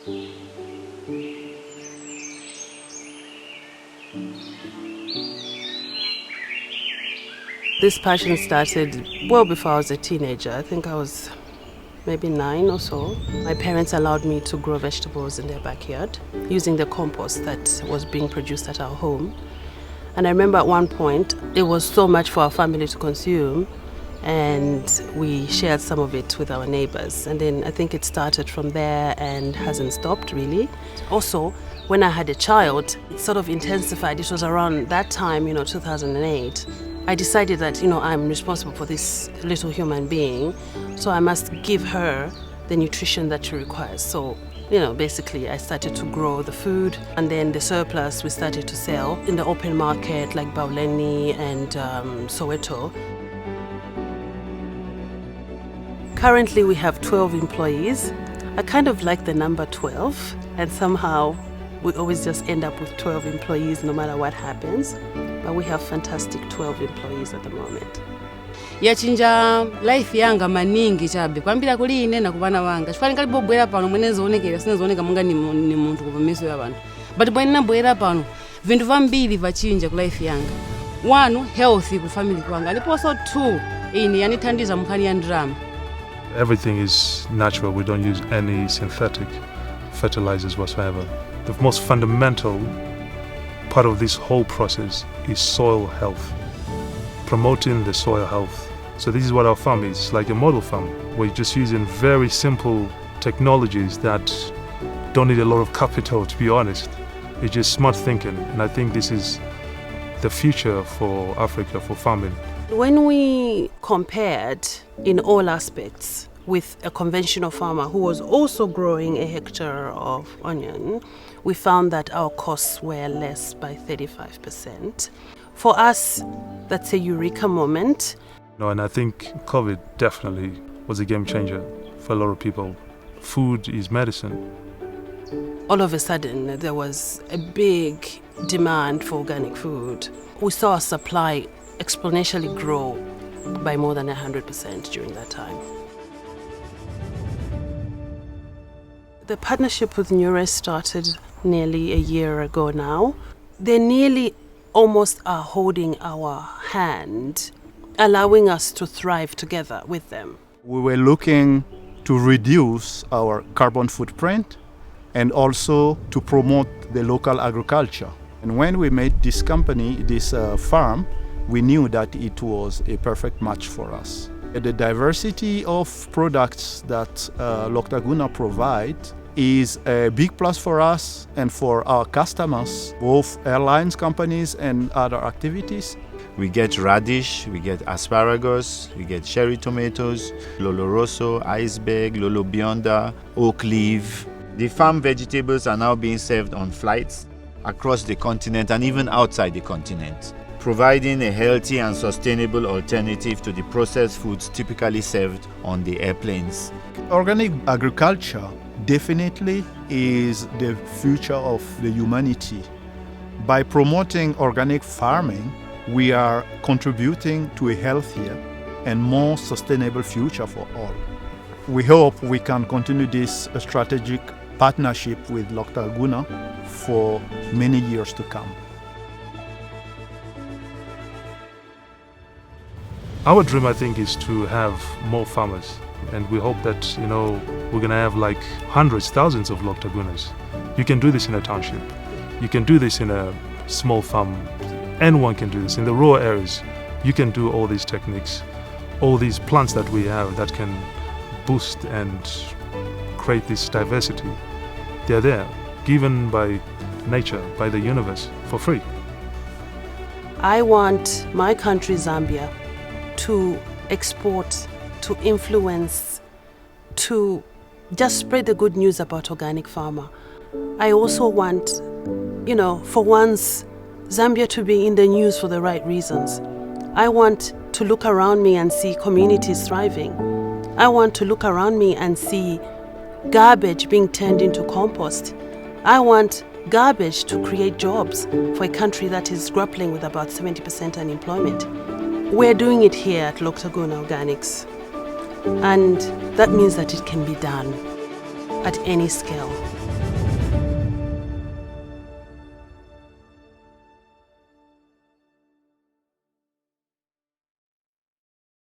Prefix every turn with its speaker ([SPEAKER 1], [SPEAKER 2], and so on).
[SPEAKER 1] This passion started well before I was a teenager. I think I was maybe 9 or so. My parents allowed me to grow vegetables in their backyard using the compost that was being produced at our home. And I remember at one point, it was so much for our family to consume, and we shared some of it with our neighbors. And then I think it started from there and hasn't stopped really. Also, when I had a child, it sort of intensified. It was around that time, 2008. I decided that, I'm responsible for this little human being, so I must give her the nutrition that she requires. So, basically I started to grow the food, and then the surplus we started to sell in the open market like Bauleni and Soweto. Currently we have 12 employees. I kind of like the number 12, and somehow we always just end up with 12 employees no matter what happens. But we have fantastic 12 employees at the moment.
[SPEAKER 2] Yachinja life yanga maningi chabe kwambira kuli ine na kupana wanga chifani kalibobwera pano mwene zoonekera sinezooneka munga ni muntu kupameso ya vanhu, but bwene nabwera pano vintu vambiri vachinja ku life yanga. 1, healthy ku family kwanga, aliposo 2 ini yanithandiza mkhani ya ndrama.
[SPEAKER 3] Everything is natural. We don't use any synthetic fertilizers whatsoever. The most fundamental part of this whole process is soil health, promoting the soil health. So this is what our farm is, like a model farm. We're just using very simple technologies that don't need a lot of capital, to be honest. It's just smart thinking, and I think this is the future for Africa, for farming.
[SPEAKER 1] When we compared in all aspects with a conventional farmer who was also growing a hectare of onion, we found that our costs were less by 35%. For us, that's a eureka moment.
[SPEAKER 3] And I think COVID definitely was a game changer for a lot of people. Food is medicine.
[SPEAKER 1] All of a sudden, there was a big demand for organic food. We saw our supply exponentially grow by more than 100% during that time. The partnership with Newrest started nearly a year ago now. They nearly almost are holding our hand, allowing us to thrive together with them.
[SPEAKER 4] We were looking to reduce our carbon footprint and also to promote the local agriculture. And when we made this company, this farm, we knew that it was a perfect match for us. The diversity of products that Loctaguna provides is a big plus for us and for our customers, both airlines companies and other activities.
[SPEAKER 5] We get radish, we get asparagus, we get cherry tomatoes, lolo rosso, iceberg, lolo bionda, oak leaf. The farm vegetables are now being served on flights across the continent and even outside the continent, providing a healthy and sustainable alternative to the processed foods typically served on the airplanes.
[SPEAKER 4] Organic agriculture definitely is the future of the humanity. By promoting organic farming, we are contributing to a healthier and more sustainable future for all. We hope we can continue this strategic partnership with Loctaguna for many years to come.
[SPEAKER 3] Our dream, I think, is to have more farmers. And we hope that, we're going to have like hundreds, thousands of Loctagunas. You can do this in a township. You can do this in a small farm. Anyone can do this. In the rural areas, you can do all these techniques, all these plants that we have that can boost and create this diversity. They're there, given by nature, by the universe, for free.
[SPEAKER 1] I want my country, Zambia, to export, to influence, to just spread the good news about organic farmer. I also want, for once, Zambia to be in the news for the right reasons. I want to look around me and see communities thriving. I want to look around me and see garbage being turned into compost. I want garbage to create jobs for a country that is grappling with about 70% unemployment. We're doing it here at Loctaguna Organics. And that means that it can be done at any scale.